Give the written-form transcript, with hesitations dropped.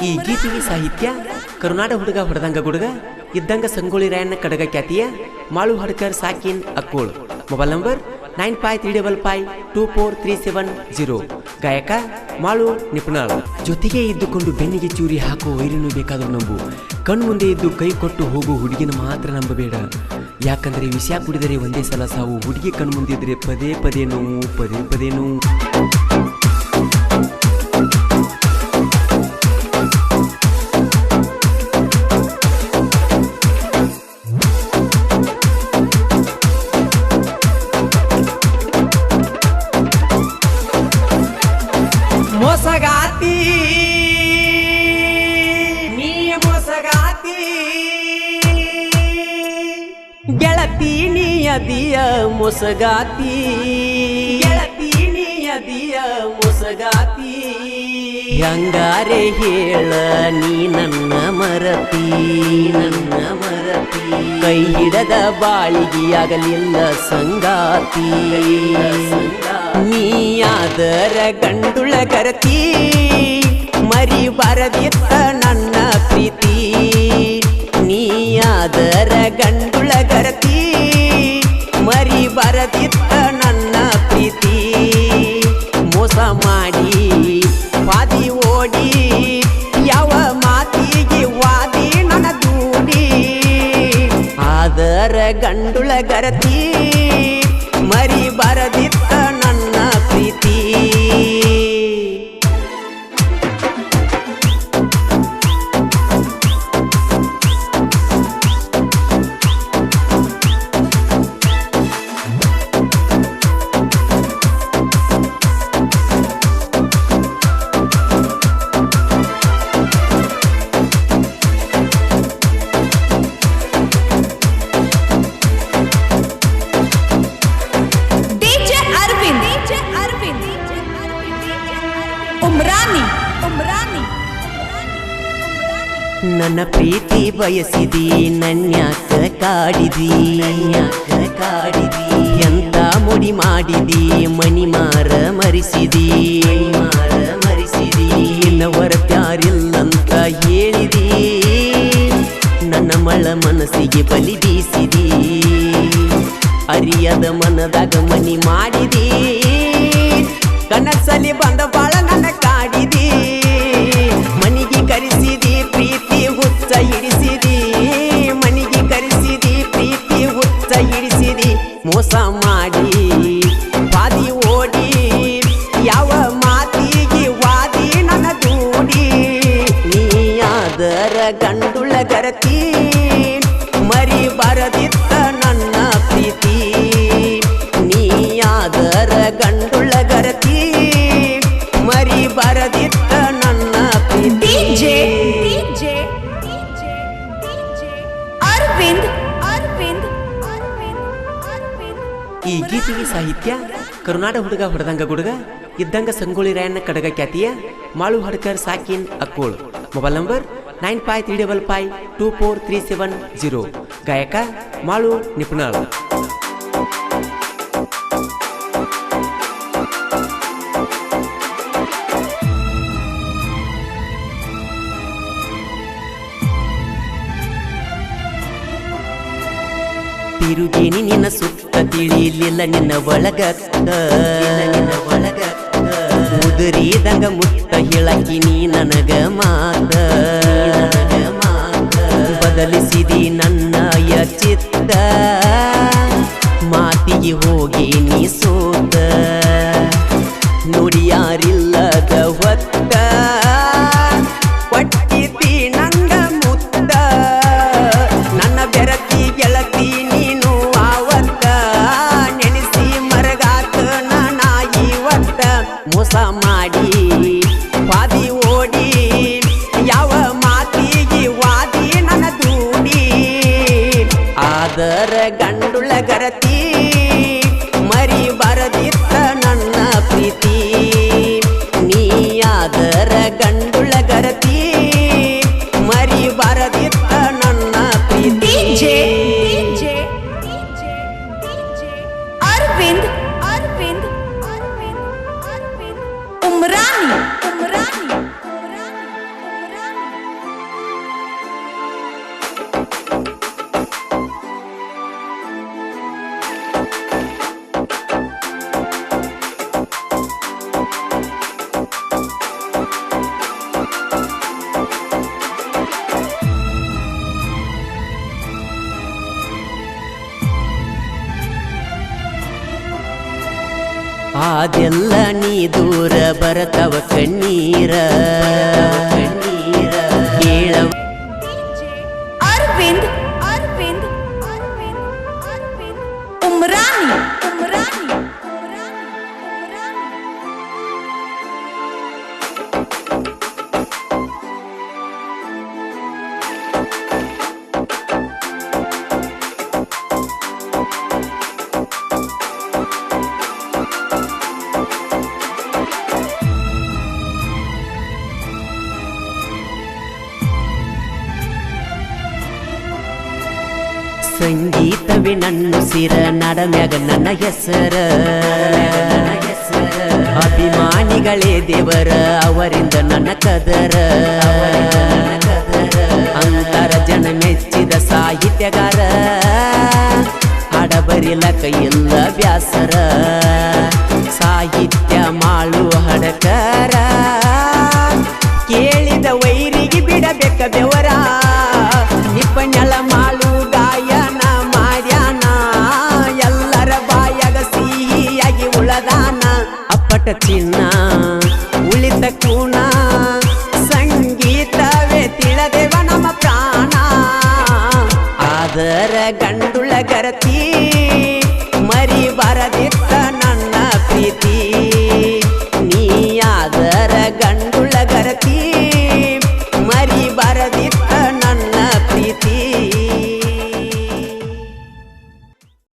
ಈ ಗೀತೆಗೆ ಸಾಹಿತ್ಯ ಕರುನಾಡ ಹುಡುಗ ಹೊಡೆದಂಗ ಗುಡುಗ ಇದ್ದಂಗ ಸಂಗೊಳ್ಳಿ ರಾಯಣ್ಣ ಕಡಗ ಖ್ಯಾತಿಯ ಮಾಳು ಹಡ್ಕರ್ ಸಾಕಿನ್ ಅಕ್ಕೋಳ್. Mobile number 9535524370. ಗಾಯಕ ಮಾಳು ನಿಪುಣಾಳ್. ಜೊತೆಗೆ ಇದ್ದುಕೊಂಡು ಬೆನ್ನಿಗೆ ಚೂರಿ ಹಾಕೋ ವೈರಿನೂ ಬೇಕಾದರೂ ನಂಬು. ಕಣ್ಣು ಮುಂದೆ ಇದ್ದು ಕೈ ಕೊಟ್ಟು ಹೋಗೋ ಹುಡುಗಿನ ಮಾತ್ರ ನಂಬಬೇಡ. ಯಾಕಂದ್ರೆ ವಿಷ ಕುಡಿದರೆ ಒಂದೇ ಸಲ ಸಾವು. ಹುಡುಗಿ ಕಣ್ಣು ಮುಂದಿದ್ರೆ ಪದೇ ಪದೇ ನೋವು, ಪದೇ ಪದೇ ನೋವು. ಮೋಸಗಾತಿ ನೀ ಮೋಸಗಾತಿ ಗೆಳತಿ ನೀಯದಿಯ ಮೋಸಗಾತಿ ಗೆಳತಿ ನೀಯದಿಯ ಮೋಸಗಾತಿ. ಹೆಂಗಾರೆ ಹೇಳ ನೀ ನನ್ನ ಮರತಿ ನನ್ನ ಮರತಿ. ಕೈ ಹಿಡದ ಬಾಳಿಗೆಯಾಗಲಿಲ್ಲ ಸಂಗಾತಿ. ನೀಯಾದರ ಗಂಡುಳ ಗರತಿ ಮರಿ ಬರದಿತ್ತ ನನ್ನ ಪ್ರೀತಿ. ನೀಯಾದರ ಗಂಡುಳ ಗರತಿ ಮರಿ ಬರದಿತ್ತ ನನ್ನ ಪ್ರೀತಿ. ಮೋಸ ಮಾಡಿ ವಾದಿ ಓಡಿ ಯಾವ ಮಾತಿಗೆ ವಾದಿ ನನ್ನ ದೂಡಿ. ಆದರ ಗಂಡುಳ ಗರತಿ ಮರಿ ಬರದಿತ್ತ ನನ್ನ ಪ್ರೀತಿ. ನನ್ನ ಪ್ರೀತಿ ಬಯಸಿದಿ ನನ್ಯಾಕ ಕಾಡಿದಿ ನನ್ಯಾಕ ಕಾಡಿದಿ. ಎಂತ ಮುಡಿ ಮಾಡಿದಿ ಮನಿ ಮಾರ ಮರಿಸಿದಿ ಮಾರ ಮರಿಸಿದಿ. ಇನ್ನವರ ಪ್ಯಾರಿಲ್ಲಂತ ಹೇಳಿದಿ ನನ್ನ ಮಳ ಮನಸ್ಸಿಗೆ ಬಲಿ ಬೀಸಿದಿ. ಅರಿಯದ ಮನದಾಗ ಮನಿ ಮಾಡಿದಿ ಕನಸಲಿ ಬಂದ ಬಾಳ ನನ್ನ ಕಾಡಿದಿ. ಮನಿಗೆ ಕರೆಸಿದಿ ಪ್ರೀತಿ ಹುಚ್ಚ ಹಿಡಿಸಿದಿ. ಮನಿಗೆ ಕರೆಸಿದಿ ಪ್ರೀತಿ ಹುಚ್ಚ ಹಿಡಿಸಿದಿ. ಮೋಸ ಮಾಡಿ ವಾದಿ ಓಡಿ ಯಾವ ಮಾತಿಗೆ ವಾದಿ ನನ್ನ ದೂಡಿ. ನೀಯಾದರ ಗಂಡುಳ ಗರತಿ ಮರಿ ಬರದಿತ್ತ ನನ್ನ ಪ್ರೀತಿ. ನೀಯಾದರ ಗಂಡುಳ ಗರತಿ ಮರಿ ಬರದಿತ್ತ ನನ್ನ ಪ್ರೀತಿ. ಈ ಗೀತೆಗೆ ಸಾಹಿತ್ಯ ಕರುನಾಡ ಹುಡುಗ ಹೊಡೆದಂಗ ಗುಡುಗ ಇದ್ದಂಗ ಸಂಗೊಳ್ಳಿ ರಾಯಣ್ಣ ಕಡಗ ಖ್ಯಾತಿಯ ಮಾಳು ಹಡ್ಕರ್ ಸಾಕಿನ್ ಅಕ್ಕೋಳ್. Mobile number 9535524370. ಗಾಯಕ ಮಾಳು ನಿಪುಣಾಳ್. ತಿರುಗೇನಿ ನಿನ್ನ ಸುತ್ತ ತಿಳಿಲಿಲ್ಲ ನಿನ್ನ ಒಳಗತ್ತ ನಿನ್ನ ಒಳಗತ್ತ. ಉದುರಿದಂಗ ಮುತ್ತ ಹೇಳಕಿ ನೀ ನನಗ ಮಾತ ಬದಲಿಸಿದಿ ನನ್ನ ಚಿತ್ತ. ಮಾತಿಗೆ ಹೋಗಿ ನೀ ಸೋತ ನುಡಿ ಯಾರಿಲ್ಲದ ಹೊತ್ತ. ಕೊಟ್ಟಿದ್ದಿ ನಂಗ ಮುತ್ತ ನನ್ನ ಬೆರತಿ ಗೆಳತಿ ನೀನು ಆವತ್ತ. ನೆನೆಸಿ ಮರಗಾತ ನಾಯಿ ಒತ್ತ. ಮೋಸ ಮಾಡಿ ವಾದಿ ಓಡಿ ಹಾದೆಲ್ಲ ನೀ ದೂರ ಬರತವ ಕಣ್ಣೀರ ಕೇಳವ ಅರವಿಂದ್ ಅರವಿಂದ್ ಅರವಿಂದ್ ಅರವಿಂದ್ ಉಮ್ರಾನಿ ಉಮ್ರಾನಿ ಸಂಗೀತವೇ ನನ್ನ ಸಿರ ನಡಮ್ಯಾಗ ನನ್ನ ಹೆಸರ ಅಭಿಮಾನಿಗಳೇ ದೇವರ ಅವರಿಂದ ನನ್ನ ಕದರ ಅಂತರ ಜನ ಮೆಚ್ಚಿದ ಸಾಹಿತ್ಯಗಾರ ಹಾಡಬರಿಲಕ ಎಲ್ಲ ವ್ಯಾಸರ ಸಾಹಿತ್ಯ ಮಾಳು ಹಡಕರ ಕೇಳಿದ ವೈರಿಗೆ ಬಿಡಬೇಕ ಬೆವರ ನಿಪ್ಪಣ್ಣಳ ಮಾಳು ಗಾಯನ ಮಾಡ್ಯಾನ ಎಲ್ಲರ ಬಾಯಾಗ ಸಿಹಿಯಾಗಿ ಉಳದಾನ ಅಪ್ಪಟ ಚಿನ್ನ ಉಳಿತ ಕೂಣ ಸಂಗೀತವೇ ತಿಳದೇವ ನಮ್ಮ ಪ್ರಾಣ ಆದರ ಗಂಡುಳ ಗರತಿ ಮರಿ ಬರದಿತ್ತ ನನ್ನ ಪ್ರೀತಿ ನೀ ಆದರ ಗಂಡುಳ ಗರತಿ ಮರಿ ಬರದಿತ್ತ